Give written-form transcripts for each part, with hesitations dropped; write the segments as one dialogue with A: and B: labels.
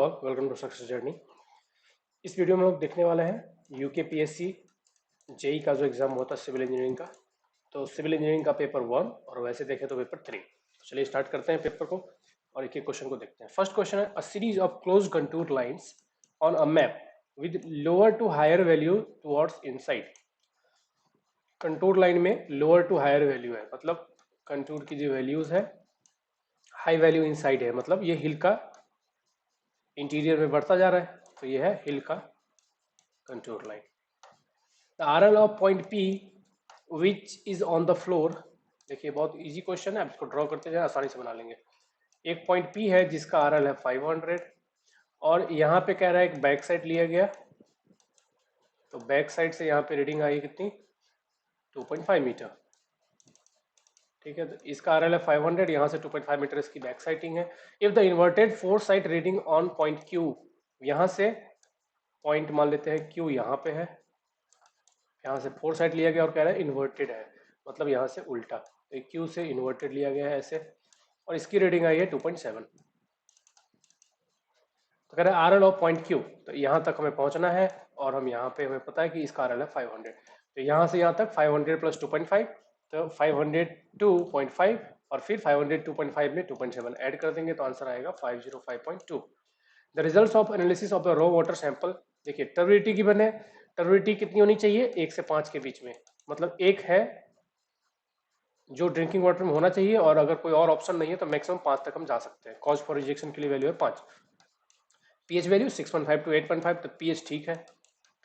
A: Welcome to success journey. इस video में हम लोग देखने वाले हैं यूकेपीएससी जेई का जो एग्जाम होता है सिविल इंजीनियरिंग का। तो सिविल इंजीनियरिंग का पेपर 1 और वैसे देखें तो पेपर 3। तो चलिए स्टार्ट करते हैं पेपर को और एक एक क्वेश्चन को देखते हैं। फर्स्ट क्वेश्चन है, a series of close contour lines on a map with lower to higher value towards inside. Contour line में लोअर टू हायर वैल्यू है, मतलब कंटूर की जो वैल्यूज है हाई वैल्यू इनसाइड है, मतलब ये हिल का इंटीरियर में बढ़ता जा रहा है। तो ये है हिल का contour line. The RL of point P which is on the floor. देखिए बहुत इजी क्वेश्चन है, आप इसको ड्रॉ करते जाए आसानी से बना लेंगे। एक पॉइंट P है जिसका RL है 500 और यहाँ पे कह रहा है एक बैक साइड लिया गया। तो बैक साइड से यहाँ पे रीडिंग आई कितनी, 2.5 मीटर। ठीक है, तो इसका RL है 500, यहाँ से 2.5 मीटर इसकी बैक साइटिंग है। If the inverted four side reading on point Q, यहाँ से पॉइंट मान लेते हैं Q यहाँ पे है, यहाँ से फोर साइड लिया गया और कह रहा है इन्वर्टेड है, मतलब यहाँ से उल्टा। तो क्यू से इन्वर्टेड लिया गया है ऐसे, और इसकी रीडिंग आई है 2.7। तो कह रहा है RL ऑफ पॉइंट Q, तो यहाँ तक हमें पहुंचना है और हम यहाँ पे हमें पता है कि इसका RL है 500। तो यहाँ से यहाँ तक 500 प्लस 2.5, तो 502.5 और फिर 502.5 में 2.7 ऐड कर देंगे तो आंसर आएगा 505.2। The result of analysis of the raw water sample. देखिए टर्बिडिटी की बने, टर्बिडिटी कितनी होनी चाहिए, 1 से 5 के बीच में, मतलब एक है जो ड्रिंकिंग वाटर में होना चाहिए और अगर कोई और ऑप्शन नहीं है तो मैक्सिमम 5 तक हम जा सकते हैं। कॉज फॉर रिजेक्शन के लिए वैल्यू है 5। पीएच वैल्यू 6.5 टू 8.5, तो पीएच ठीक है,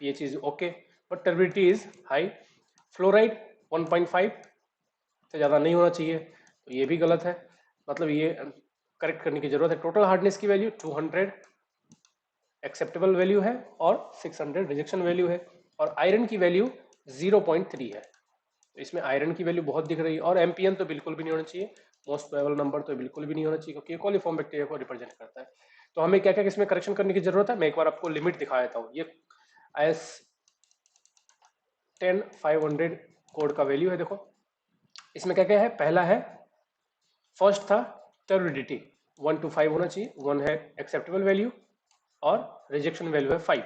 A: pH is okay, but turbidity is high. Fluoride 1.5 से ज़्यादा नहीं होना चाहिए, तो ये भी गलत है, मतलब ये करेक्ट करने की जरूरत है। टोटल हार्डनेस की वैल्यू 200 एक्सेप्टेबल वैल्यू है और 600 रिजेक्शन वैल्यू है, और आयरन की वैल्यू 0.3 है। तो इसमें आयरन की वैल्यू बहुत दिख रही है, और एमपीएन तो बिल्कुल भी नहीं होना चाहिए, मोस्ट प्रोबेबल नंबर तो बिल्कुल भी नहीं होना चाहिए क्योंकि ये कोलिफॉर्म बैक्टीरिया को रिप्रेजेंट करता है। तो हमें क्या क्या इसमें करेक्शन करने की जरूरत है, मैं एक बार आपको लिमिट दिखा देता हूँ। ये IS 10500 कोड का वैल्यू है। देखो इसमें क्या क्या है, पहला है, फर्स्ट था टर्बिडिटी 1 to 5 होना चाहिए, 1 है एक्सेप्टेबल वैल्यू और रिजेक्शन वैल्यू है 5।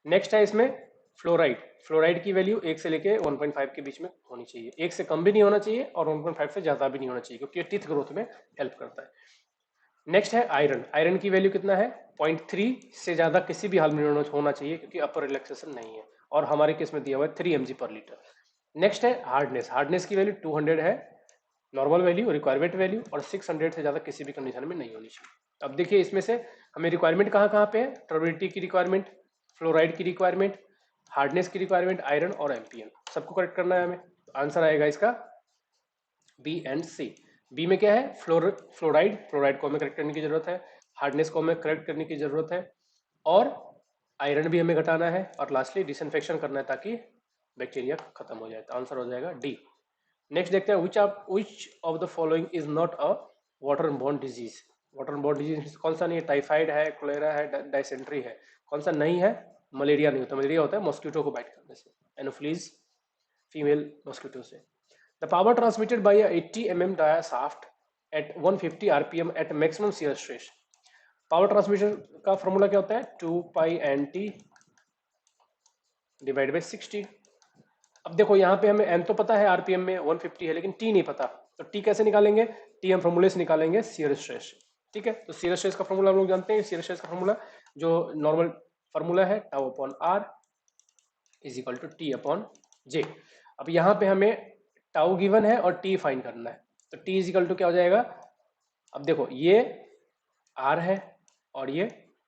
A: नेक्स्ट है इसमें फ्लोराइड, फ्लोराइड की वैल्यू 1 से लेके 1.5 के बीच में होनी चाहिए, 1 से कम भी नहीं होना चाहिए और 1.5 से ज़्यादा भी नहीं होना चाहिए क्योंकि ये टीथ ग्रोथ में हेल्प करता है। नेक्स्ट है आयरन, आयरन की वैल्यू कितना है, 0.3 से ज़्यादा किसी भी हाल में होना चाहिए क्योंकि अपर रिलैक्सेशन नहीं है, और हमारे केस में दिया हुआ है 3 mg पर लीटर। नेक्स्ट है हार्डनेस, हार्डनेस की वैल्यू 200 है नॉर्मल वैल्यू, रिक्वायरमेंट वैल्यू, और 600 से ज़्यादा किसी भी कंडीशन में नहीं होनी चाहिए। अब देखिए इसमें से हमें रिक्वायरमेंट कहाँ कहाँ पे है, टर्बिडिटी की रिक्वायरमेंट, फ्लोराइड की रिक्वायरमेंट, हार्डनेस की रिक्वायरमेंट, आयरन और एमपीएन, सबको करेक्ट करना है हमें। तो आंसर आएगा इसका बी एंड सी। बी में क्या है, फ्लोराइड, फ्लोराइड को हमें करेक्ट करने की जरूरत है, हार्डनेस को हमें करेक्ट करने की जरूरत है, और आयरन भी हमें घटाना है, और लास्टली डिसइंफेक्शन करना है ताकि बैक्टीरिया खत्म हो जाए। तो आंसर हो जाएगा डी। नेक्स्ट देखते हैं, which of the following is not a water borne disease. Water borne disease कौन सा नहीं है, टाइफाइड है, कोलेरा है, डायसेंट्री है, कौन सा नहीं है, मलेरिया नहीं होता, मलेरिया होता है मॉस्किटो को बाइट करने से, एनोफ्लीज फीमेल मॉस्किटो से। The power transmitted by 80 mm dia shaft at 150 rpm at maximum shear stress। Power transmission का फॉर्मूला क्या होता है, 2 पाई एन टी डिवाइड बाई 60। अब देखो यहाँ पे हमें एन तो पता है, आरपीएम में 150 है, लेकिन टी नहीं पता, तो टी कैसे निकालेंगे, टी हम फॉर्मूले से निकालेंगे शियर स्ट्रेस। ठीक है, तो शियर स्ट्रेस का फॉर्मूला हम लोग जानते हैं, शियर स्ट्रेस का फॉर्मूला जो नॉर्मल फॉर्मूला है, tau upon R is equal to T upon J. अब यहाँ पे हमें टाउ गिवन है और टी फाइंड करना है, तो टी इज इक्वल टू क्या हो जाएगा, अब देखो ये आर है और ये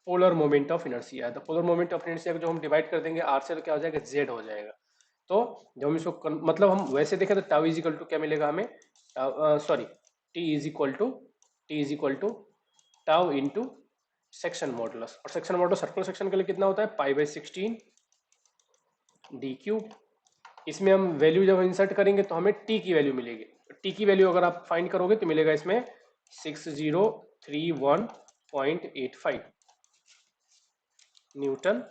A: पोलर मोमेंट ऑफ इनर्शिया है, तो पोलर मोमेंट ऑफ इनर्शिया को जो हम डिवाइड कर देंगे आर से तो क्या हो जाएगा, जेड हो जाएगा। तो जब हम इसको मतलब हम वैसे देखें तो टाउ इज इक्वल टू क्या मिलेगा हमें, sorry T is equal to tau into section modulus, और सेक्शन मॉडुलस सर्कुलर सेक्शन के लिए कितना होता है, पाई बाई 16 डी क्यूब। इसमें हम वैल्यू जब इंसर्ट करेंगे तो हमें टी की वैल्यू मिलेगी, तो टी की वैल्यू अगर आप फाइंड करोगे तो मिलेगा इसमें 6031.85 न्यूटन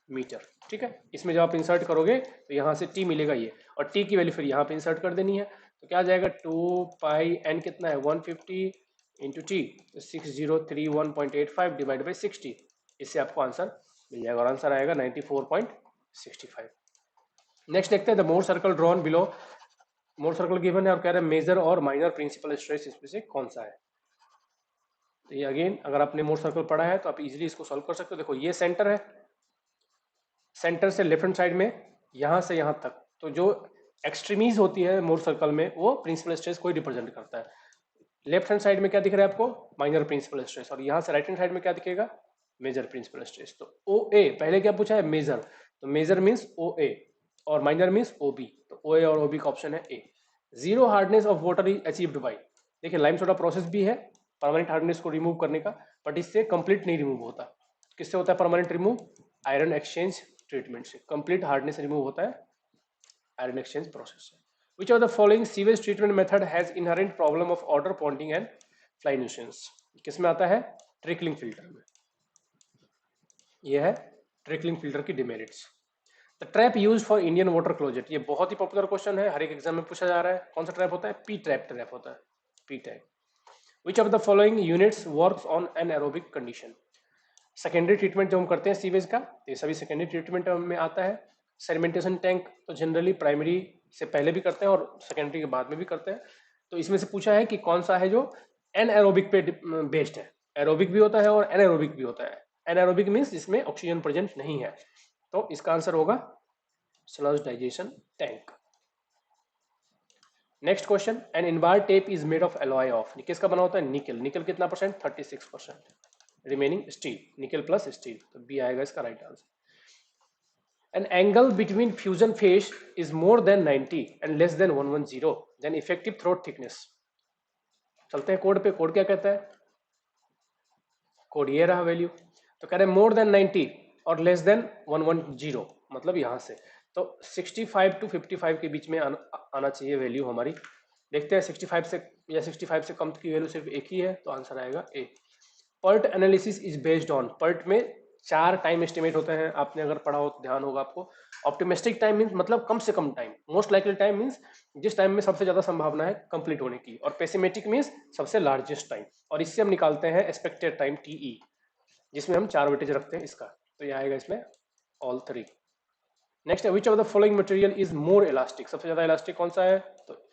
A: मीटर। ठीक है, इसमें जब आप इंसर्ट करोगे तो यहाँ से टी मिलेगा ये, और टी की वैल्यू फिर यहाँ पे इंसर्ट कर देनी है, तो क्या आ जाएगा 2 पाई एन कितना है 150 इंटू टी, तो 6031.85 डिवाइड बाई 60, इससे आपको आंसर मिल जाएगा और आंसर आएगा 94.65। नेक्स्ट देखते हैं the more circle drawn below, more circle given है और कह रहे हैं मेजर और माइनर प्रिंसिपल स्ट्रेस इसमें से कौन सा है। तो ये अगेन अगर आपने मोर सर्कल पढ़ा है तो आप इजीली इसको सॉल्व कर सकते हो। देखो ये सेंटर है, सेंटर से लेफ्ट हैंड साइड में यहां से यहां तक, तो जो एक्सट्रीमीज होती है मोर सर्कल में वो प्रिंसिपल स्ट्रेस को रिप्रेजेंट करता है। लेफ्ट हैंड साइड में क्या दिख रहा है आपको, माइनर प्रिंसिपल स्ट्रेस, और यहां से राइट हैंड साइड में क्या दिखेगा, मेजर प्रिंसिपल स्ट्रेस। तो ओ ए पहले क्या पूछा है, मेजर, तो मेजर मीन्स ओ ए और माइनर मीन्स ओ बी, तो ओ ए और ओ बी का ऑप्शन है A. Zero hardness of water is achieved by, देखिए लाइम सोडा प्रोसेस भी है परमानेंट हार्डनेस को रिमूव करने का, बट इससे कंप्लीट नहीं रिमूव होता। किससे होता है permanent remove, iron exchange treatment से कंप्लीट हार्डनेस रिमूव होता है आयरन एक्सचेंज प्रोसेस से। Which of the following sewage treatment method has inherent problem of odor ponding and fly nuisance? किस में आता है, ट्रिकलिंग फिल्टर में। यह है ट्रिकलिंग फिल्टर की demerits. The trap use for Indian water closet, ये बहुत ही पॉपुलर क्वेश्चन है, हर एक एग्जाम में पूछा जा रहा है। कौन सा ट्रैप होता है, पी ट्रैप ट्रैप होता है, P tap. Which of the following units works on an aerobic condition, secondary treatment जो हम करते हैं सीवेज का, ये सभी सेकेंडरी ट्रीटमेंट में आता है। सेडिमेंटेशन टैंक तो जनरली प्राइमरी से पहले भी करते हैं और सेकेंडरी के बाद में भी करते हैं। तो इसमें से पूछा है कि कौन सा है जो एनएरोबिक पे बेस्ड है, एरोबिक भी होता है और एनएरोबिक भी होता है। एनएरोबिक मीन्स जिसमें ऑक्सीजन प्रेजेंट नहीं है, तो इसका आंसर होगा sludge digestion tank. Next question, an invar tape is made of alloy of, किसका बना होता है, निकल। निकल कितना percent, 36%, remaining steel, nickel plus steel, तो बी आएगा इसका right answer. An angle between fusion phase is more than 90 and less than 110, then effective throat thickness। चलते हैं कोड पे, कोड क्या कहता है, कोड ये रहा वैल्यू, तो कह रहे हैं मोर देन 90 और लेस देन 110, मतलब यहां से, तो 65 to 55 के बीच में आना चाहिए वैल्यू हमारी। देखते हैं 65 से या 65 से कम की वैल्यू सिर्फ एक ही है, तो आंसर आएगा A. PERT analysis is based on, PERT में 4 टाइम एस्टिमेट होते हैं, आपने अगर पढ़ा हो तो ध्यान होगा आपको। ऑप्टिमिस्टिक टाइम मीन्स मतलब कम से कम time, most likely time means जिस टाइम में सबसे ज्यादा संभावना है कंप्लीट होने की, और पेसिमेटिक मीन्स सबसे लार्जेस्ट टाइम, और इससे हम निकालते हैं एक्सपेक्टेड टाइम टीई, जिसमें हम 4 वेटेज रखते हैं इसका, तो यह आएगा इसमें ऑल 3। नेक्स्ट है which of the following material is more elastic, सबसे ज्यादा इलास्टिक कौन सा है, तो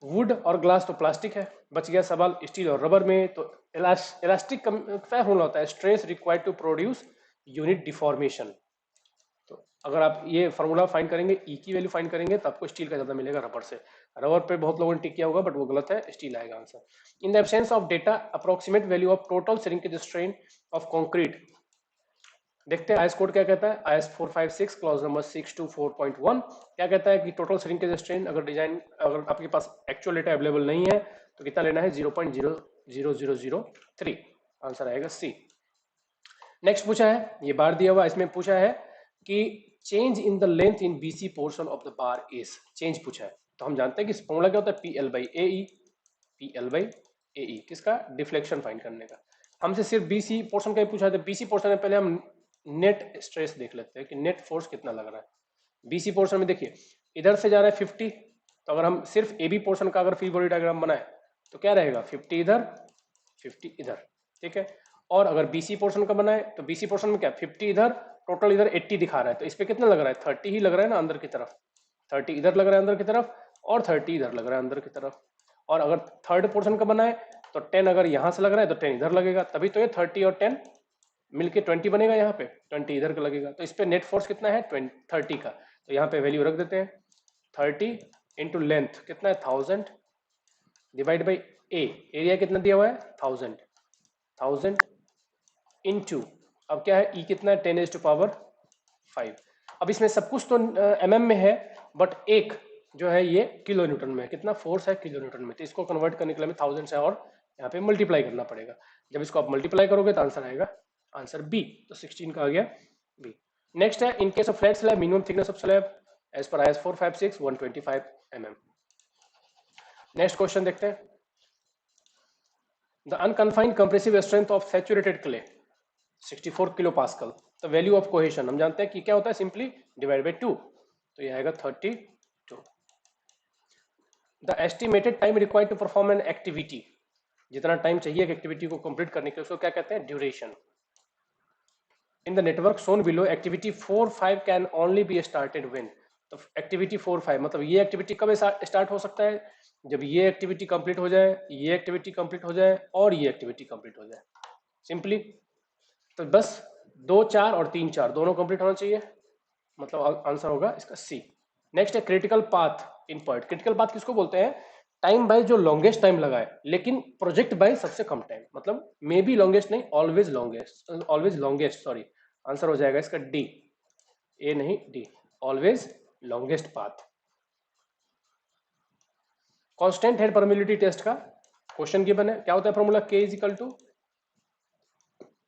A: वुड और ग्लास तो प्लास्टिक है, बच गया सवाल स्टील और रबर में। तो इलास्टिक क्या होना होता है, stress required to produce unit deformation. तो अगर आप ये फॉर्मूला फाइंड करेंगे, ई की वैल्यू फाइंड करेंगे, तो आपको स्टील का ज्यादा मिलेगा रबर से। रबर पे बहुत लोगों ने टिक किया होगा बट वो गलत है, स्टील आएगा answer. In the absence of data approximate value of total shrinkage strain of concrete, देखते हैं आईएस कोड क्या कहता है, आईएस 456 क्लॉज नंबर 624.1 क्या कहता है कि टोटल श्रिंकेज स्ट्रेन अगर डिजाइन, अगर आपके पास एक्चुअल डेटा अवेलेबल नहीं है तो कितना लेना है, 0.00003, आंसर आएगा सी। नेक्स्ट पूछा है, ये बार दिया हुआ, इसमें पूछा है कि change in the length in BC portion of the bar is, change पूछा है, तो हम जानते हैं कि फॉर्मूला क्या होता है, P L by A E, P L by A E, किसका, डिफ्लेक्शन फाइंड करने का। हमसे सिर्फ बीसी पोर्शन का ही पूछा है, तो बीसी पोर्शन में पहले हम नेट स्ट्रेस देख लेते हैं कि नेट फोर्स कितना लग रहा है। बीसी पोर्शन में देखिए इधर से जा रहा है 50, तो अगर हम सिर्फ ए बी पोर्शन का अगर फ्री बॉडी डायग्राम बनाए तो क्या रहेगा, 50 इधर 50 इधर, ठीक है। और अगर बीसी पोर्शन का बनाए तो बीसी पोर्शन में क्या, 50 इधर, टोटल इधर 80 दिखा रहा है, तो इस पे कितना लग रहा है, 30 ही लग रहा है ना अंदर की तरफ, 30 इधर लग रहा है अंदर की तरफ और 30 इधर लग रहा है अंदर की तरफ। और अगर थर्ड पोर्शन का बनाए तो 10 अगर यहां से लग रहा है तो 10 इधर लगेगा, तभी तो ये 30 और 10 मिलके 20 बनेगा, यहाँ पे 20 इधर का लगेगा, तो इस पे नेट फोर्स कितना है 30 का, तो यहाँ पे वैल्यू रख देते हैं 30 इंटू लेंथ कितना है 1000 डिवाइड बाई ए, एरिया कितना दिया हुआ है 1000 इंटू, अब क्या है ई कितना है 10⁵. अब इसमें सब कुछ तो एमएम में है, बट एक जो है ये किलो न्यूटन में है, कितना फोर्स है किलो न्यूटन में, तो इसको कन्वर्ट करने के लिए हमें 1000 से और यहाँ पे मल्टीप्लाई करना पड़ेगा। जब इसको आप मल्टीप्लाई करोगे तो आंसर आएगा आंसर बी, तो 16 का आ गया बी। नेक्स्ट है in case of flat slab minimum thickness of slab as per IS 456 125 mm। Next question देखते हैं, the unconfined compressive strength of saturated clay 64 kilo pascal, तो वैल्यू ऑफ कोहेशन हम जानते हैं कि क्या होता है, सिंपली डिवाइड बाई 2, तो ये आएगा 32। The estimated time required to perform an activity जितना टाइम चाहिए एक एक्टिविटी को कंप्लीट करने के लिए उसको क्या कहते हैं, duration. In the network shown below activity 4-5 can only be started when, तो एक्टिविटी 4-5 मतलब ये एक्टिविटी कब स्टार्ट हो सकता है, जब ये एक्टिविटी कंप्लीट हो जाए, ये एक्टिविटी कंप्लीट हो जाए और ये एक्टिविटी कंप्लीट हो जाए, सिंपली। तो बस 2 4 और 3 4 दोनों कंप्लीट होना चाहिए, मतलब आंसर होगा इसका सी। नेक्स्ट है critical path in point. Critical path किसको बोलते हैं, टाइम बाय जो लॉन्गेस्ट टाइम लगाए लेकिन प्रोजेक्ट बाय सबसे कम टाइम, मतलब मे बी लॉन्गेस्ट नहीं, always longest, always longest, sorry. Answer हो जाएगा इसका डी, ए नहीं D, always longest path. Constant head permeability test का क्वेश्चन गिवन है, क्या होता है formula, K is equal to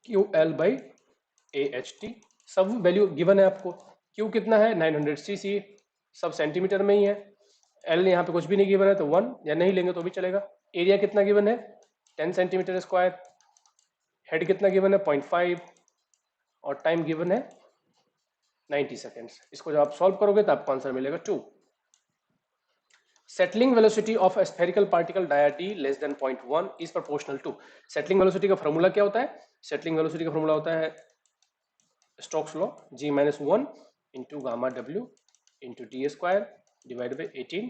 A: Q L by A H T, सब वैल्यू गिवन है आपको। क्यू कितना है 900 सीसी, सब सेंटीमीटर में ही है। एल यहाँ पे कुछ भी नहीं गिवन है तो 1, या नहीं लेंगे तो भी चलेगा। एरिया कितना गिवन है 10 सेंटीमीटर स्क्वायर। हेड कितना गिवन है 0.5 और टाइम गिवन है 90 सेकेंड्स। इसको जब आप सॉल्व करोगे तो आपको आंसर मिलेगा 2। Settling velocity of spherical particle dia D less than 0.1 is proportional to. Settling velocity का फॉर्मूला क्या होता है, सेटलिंग वेलोसिटी का फॉर्मूला होता है Stokes law, g-1 into gamma W into D square divide by 18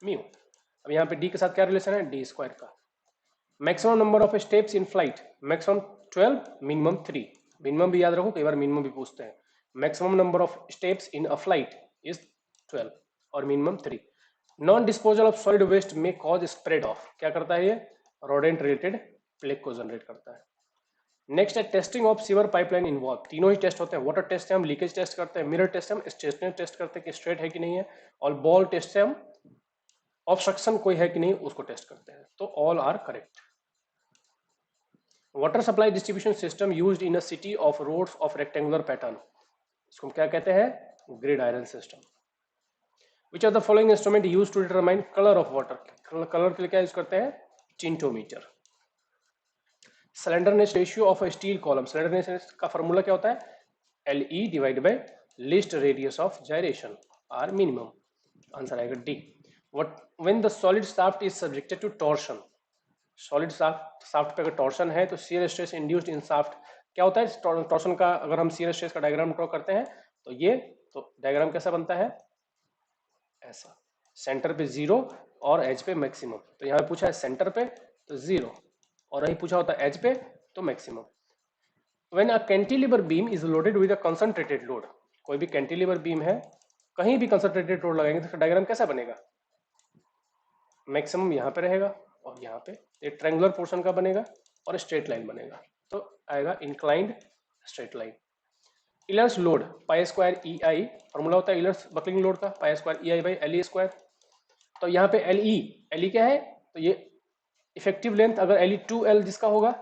A: mu. अब यहाँ पे डी के साथ क्या रिलेशन है, डी स्क्वायर का। Maximum number of steps in flight, maximum 12, minimum 3। Minimum भी याद रखो, कई बार मिनिमम भी पूछते हैं। Maximum number of steps in a flight is 12 और minimum 3। Non disposal of solid waste में कॉज स्प्रेड ऑफ, क्या करता है ये, रोडेंट रिलेटेड प्लेग को जनरेट करता है। नेक्स्ट है testing of sewer pipeline involve, तीनों ही टेस्ट होते हैं। वाटर टेस्ट से हम लीकेज टेस्ट करते हैं, मिरर टेस्ट से हम स्टेशनरी टेस्ट करते हैं कि स्ट्रेट है कि नहीं है, और बॉल टेस्ट से हम ऑब्स्ट्रक्शन कोई है कि नहीं उसको टेस्ट करते हैं। तो all are correct. Water supply distribution system used in a city of roads of rectangular pattern, इसको हम क्या कहते हैं, gridiron system. Which are the following instrument used to determine colour of water, colour के लिए क्या use करते हैं, tintometer. Slenderness ratio of a steel column, slenderness का फॉर्मूला क्या होता है, L E divide by least radius of gyration R minimum, answer आएगा D. What when the solid shaft is subjected to torsion, solid shaft पे अगर torsion है तो shear stress induced in shaft क्या होता है, टॉर्शन का अगर हम शियर स्ट्रेस का डायग्राम ड्रॉ करते हैं तो ये, तो डायग्राम कैसा बनता है, ऐसा, सेंटर पे 0 और एज पे मैक्सिमम। तो यहाँ पे पूछा है सेंटर पे तो 0 और यही पूछा होता है एज पे तो maximum. When a cantilever beam is loaded with a concentrated load, कोई भी कैंटिलीवर बीम है कहीं भी कंसंट्रेटेड लोड लगाएंगे तो डायग्राम कैसा बनेगा, मैक्सिमम यहाँ पे रहेगा और यहाँ पे एक ट्रायंगुलर पोर्शन का बनेगा और स्ट्रेट लाइन बनेगा, तो आएगा inclined straight line. Euler's load pi square E I, formula होता है इलर्स बकलिंग लोड का, pi square E I by L E square. तो यहाँ पे एल ई क्या है, तो ये इफेक्टिव लेंथ, अगर एल ई 2L जिसका होगा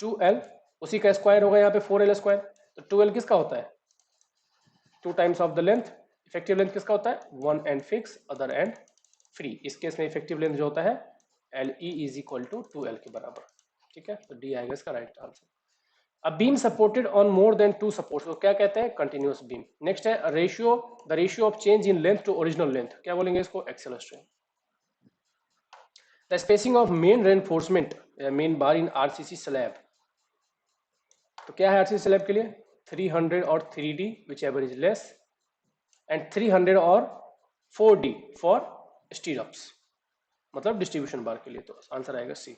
A: 2L उसी का स्क्वायर होगा यहाँ पे 4L स्क्वायर। तो 2L किसका होता है, 2 times of the length. Effective length किसका होता है, 1 end fix other end free. इस केस में इफेक्टिव लेंथ जो होता है L E is equal to 2L के बराबर, ठीक है। तो डी आएगा इसका right answer. A beam supported on more than 2 supports को क्या कहते हैं, कंटिन्यूअस बीम। नेक्स्ट है ratio, the ratio of change in length to original length, क्या बोलेंगे इसको, axial strain. The spacing of main reinforcement main bar in RCC slab, तो क्या है आरसीसी स्लैब के लिए 300 और 3D which ever is less, and 300 और 4D फॉर स्टीरअप्स, मतलब डिस्ट्रीब्यूशन बार के लिए। तो आंसर आएगा C.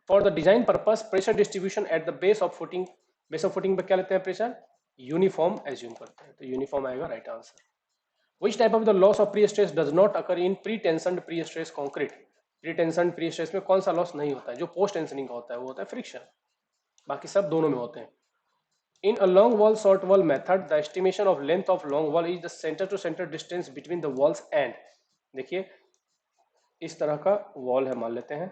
A: For the design purpose pressure distribution at the base of footing, base of footing पे क्या लेते हैं प्रेशर, यूनिफॉर्म एज्यूम करते हैं, तो यूनिफॉर्म आएगा right answer. Which type of the loss of pre stress does not occur in pre tension pre stress concrete, pre tension pre stress में कौन सा लॉस नहीं होता है, जो पोस्ट टेंशनिंग का होता है वो होता है फ्रिक्शन, बाकी सब दोनों में होते हैं। In a long wall short wall method, the estimation of length of long wall is the center to center distance between the walls and, देखिए इस तरह का वॉल है मान लेते हैं।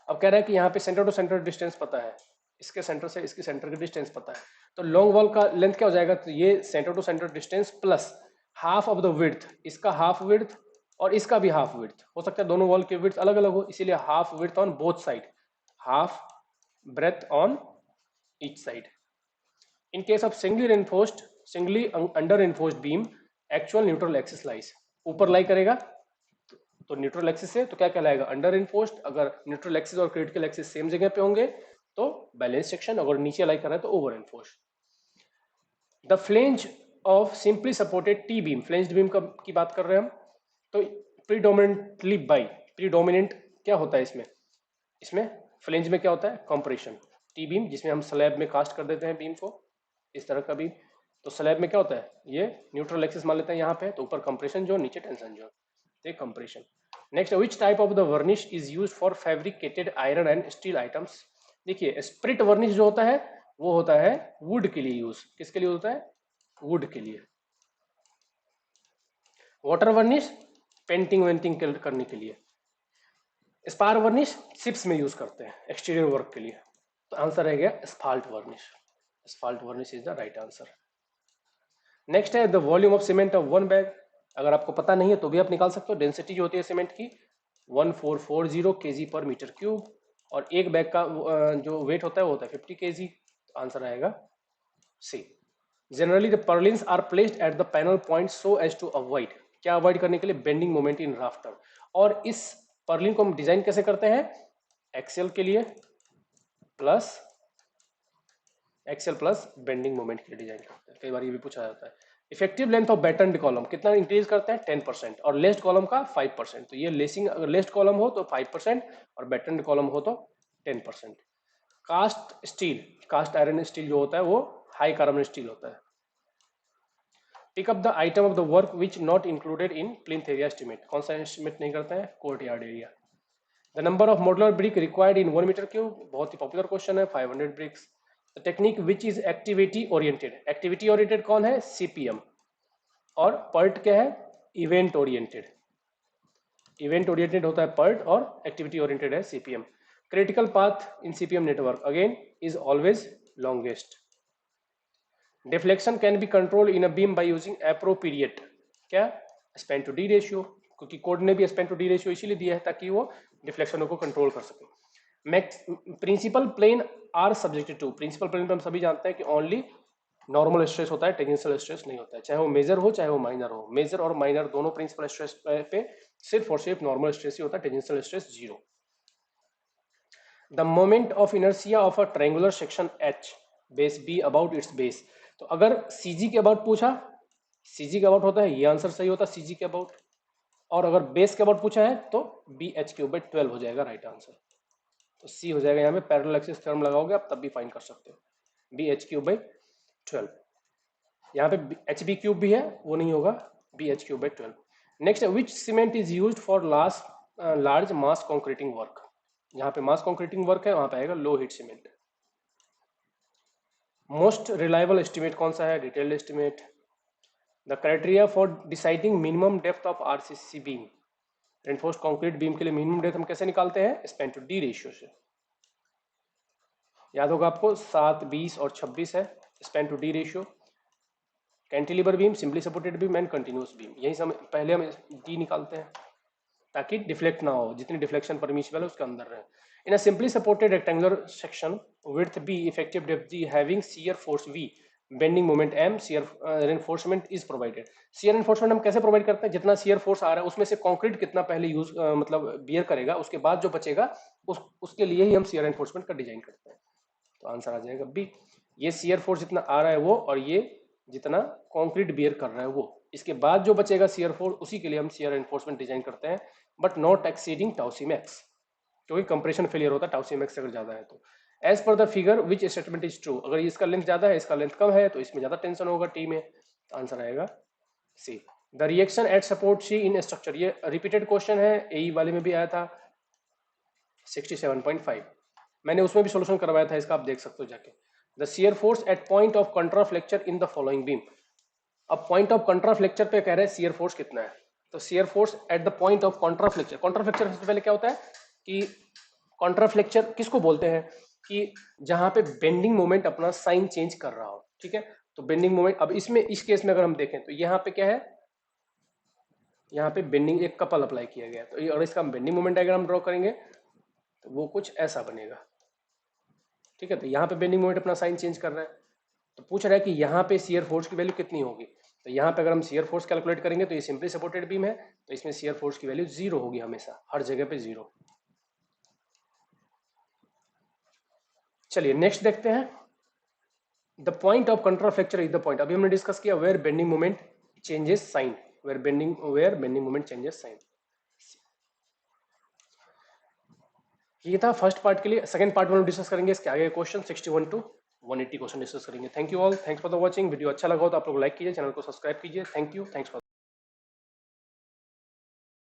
A: अब कह रहा है कि यहाँ पे सेंटर टू सेंटर डिस्टेंस पता है, इसके सेंटर से इसके सेंटर की डिस्टेंस पता है, तो लॉन्ग वॉल का लेंथ क्या हो जाएगा, तो ये centre to centre distance plus half of the width, इसका हाफ विड्थ और इसका भी हाफ विड्थ, हो सकता है दोनों वॉल के विड्थ अलग अलग हो, इसीलिए half width on both side, half breadth on each side. In case of singly reinforced, singly under reinforced beam, actual neutral axis lies, ऊपर लाई करेगा तो न्यूट्रल एक्सिस है तो क्या कहलाएगा, अंडर इनफोर्स्ड। अगर न्यूट्रल एक्सिस और क्रिटिकल एक्सिस सेम जगह पे होंगे तो बैलेंस सेक्शन, अगर नीचे लाई कर रहा है तो over reinforced. The flange of simply supported T beam, flanged beam की बात कर रहे हैं हम, तो प्रीडोमिनेंटली बाई, प्रीडोमिनेंट क्या होता है इसमें, इसमें फ्लेंज में क्या होता है, कंप्रेशन। टी बीम जिसमें हम स्लैब में कास्ट कर देते हैं बीम को, इस तरह का बीम, तो स्लैब में क्या होता है, ये न्यूट्रल एक्सिस मान लेते हैं यहाँ पे, तो ऊपर कंप्रेशन जोन, नीचे टेंशन जोन, ये compression. Next, which type of the वर्निश is used for fabricated iron and steel items. देखिए स्प्रिट वर्निश जो होता है वो होता है वुड के लिए यूज, किसके लिए होता है, वुड के लिए। वाटर वर्निश पेंटिंग वेंटिंग करने के लिए। स्पार वर्निश शिप्स में यूज करते हैं एक्सटीरियर वर्क के लिए। तो आंसर रह गया asphalt varnish, asphalt varnish is the right answer. Next है the volume of cement of one bag. अगर आपको पता नहीं है तो भी आप निकाल सकते हो। डेंसिटी जो होती है सीमेंट की 1440 kg पर मीटर क्यूब, और एक बैग का जो वेट होता है वो होता है 50 kg। तो आंसर आएगा C. Generally the purlins are placed at the panel point so as to avoid, क्या अवॉइड करने के लिए, बेंडिंग मोमेंट इन राफ्टर। और इस पर्लिन को हम डिजाइन कैसे करते हैं, एक्सेल के लिए plus axial plus bending moment के लिए डिजाइन करते हैं। कई बार ये भी पूछा जाता है। इफेक्टिव लेंथ ऑफ बैटन्ड कॉलम कितना इंक्रीज करते हैं, 10%, और लेस्ड कॉलम का 5%। तो ये लेसिंग, अगर लेस्ड कॉलम हो तो 5% और बैटन्ड कॉलम हो तो 10%। Cast steel, cast iron steel जो होता है वो हाई कार्बन स्टील होता है। Pick up the item of the work which not included in plinth area estimate, कौन सा एस्टिमेट नहीं करते हैं, courtyard area. The number of modular brick required in 1 metre cube, बहुत ही पॉपुलर क्वेश्चन है, 500 bricks. The technique which is activity oriented, activity oriented कौन है, सीपीएम। और पर्ट क्या है, इवेंट ओरिएंटेड, इवेंट ओरिएंटेड होता है पर्ट और एक्टिविटी ओरिएंटेड है CPM. Critical path in CPM network again is always longest. Deflection can be control in a beam by using appropriate, क्या, स्पैन टू डी रेशियो, क्योंकि code ने भी span to D ratio इसीलिए दिया है ताकि वो डिफ्लेक्शनों को कंट्रोल कर सके। Max principal plane are subjected to, principal plane पे हम सभी जानते हैं कि ओनली नॉर्मल स्ट्रेस होता है, टेंजेंशियल स्ट्रेस नहीं होता है, चाहे वो मेजर हो चाहे वो माइनर हो। मेजर और माइनर दोनों प्रिंसिपल स्ट्रेस पे सिर्फ और सिर्फ नॉर्मल स्ट्रेस ही होता है, tangential stress zero. The moment of inertia of a triangular section H base be about it's base, तो अगर सीजी के अबाउट पूछा, सीजी के अबाउट होता है, ये आंसर सही होता है सीजी के अबाउट। और अगर बेस के अबाउट पूछा है तो बी एच क्यूब बाई 12 हो जाएगा राइट आंसर। तो सी हो जाएगा, यहाँ पे पैरेलल एक्सिस थ्योरम लगाओगे आप तब भी फाइंड कर सकते हो, बी एच क्यूब बाई 12। यहाँ पे एच बी क्यूब भी है, वो नहीं होगा, B H cube by 12। Next, which cement is used for large mass concreting work, यहाँ पे मास कॉन्क्रीटिंग वर्क है वहां पे आएगा low heat cement. Most reliable estimate कौन सा है, detailed estimate. The criteria for deciding minimum depth of RCC beam, reinforced concrete beam के लिए मिनिमम डेप्थ हम कैसे निकालते हैं, स्पैन टू डी रेशियो से। याद होगा आपको 7, 20 और 26 है span to D ratio. Cantilever beam, simply supported beam and continuous beam, यही सब पहले हम डी निकालते हैं ताकि डिफ्लेक्ट ना हो, जितनी डिफ्लेक्शन परमिसिबल है उसके अंदर रहे। In a simply supported rectangular section width B, effective depth G, having shear force V, bending moment M, shear reinforcement is provided. Shear reinforcement हम कैसे प्रोवाइड करते हैं, जितना शियर फोर्स आ रहा है उसमें से कंक्रीट कितना पहले यूज मतलब बियर करेगा, उसके बाद जो बचेगा उसके लिए ही हम शियर रेनफोर्समेंट का डिजाइन करते हैं। तो आंसर आ जाएगा बी। ये शियर फोर्स जितना आ रहा है वो, और ये जितना कंक्रीट बियर कर रहा है वो, इसके बाद जो बचेगा शियर फोर्स उसी के लिए हम शियर रेनफोर्समेंट डिजाइन करते हैं, बट नॉट एक्सीडिंग टाउसी मैक्स, क्योंकि कंप्रेशन फेलियर होता है टाउसी मैक्स अगर ज्यादा है तो। As per the figure which statement is true, अगर इसका लेंथ ज्यादा है इसका लेंथ कम है तो इसमें ज्यादा टेंशन होगा टी में। तो आंसर आएगा C. The reaction at support C in structure, ये रिपीटेड क्वेश्चन है, एई वाले में भी आया था 67.5, मैंने उसमें भी सोल्यूशन करवाया था इसका, आप देख सकते हो जाके। The shear force at point of contraflexure in the following beam, अब पॉइंट ऑफ कंट्राफ्लेक्चर पे कह रहे हैं शियर फोर्स कितना है, तो shear force at the point of contraflexure, contraflexure सबसे पहले क्या होता है कि कंट्राफ्लेक्चर किसको बोलते हैं, कि जहां पे बेंडिंग मोमेंट अपना साइन चेंज कर रहा हो, ठीक है। तो बेंडिंग मोमेंट, अब इसमें इस केस में अगर हम देखें तो यहाँ पे क्या है, यहाँ पे बेंडिंग एक कपल अप्लाई किया गया, तो अगर इसका बेंडिंग मोमेंट डायग्राम ड्रॉ करेंगे तो वो कुछ ऐसा बनेगा, ठीक है। तो यहाँ पे बेंडिंग मोमेंट अपना साइन चेंज कर रहा है, तो पूछ रहा है कि यहाँ पे शियर फोर्स की वैल्यू कितनी होगी। तो यहाँ पे अगर हम शियर फोर्स कैलकुलेट करेंगे तो ये सिंपली सपोर्टेड बीम है, तो इसमें शियर फोर्स की वैल्यू 0 होगी हमेशा, हर जगह पे 0। चलिए नेक्स्ट देखते हैं, the point of control fracture is the point, अभी हमने डिस्कस किया where bending moment changes sign, where bending moment changes sign. ये था फर्स्ट पार्ट के लिए। सेकंड पार्ट में हम डिस्कस करेंगे इसके आगे क्वेश्चन 61 to 180 क्वेश्चन डिस्कस करेंगे। Thank you all, thanks for the watching. Video अच्छा लगा हो तो आप लोग लाइक कीजिए, चैनल को सब्सक्राइब कीजिए। Thank you, thanks for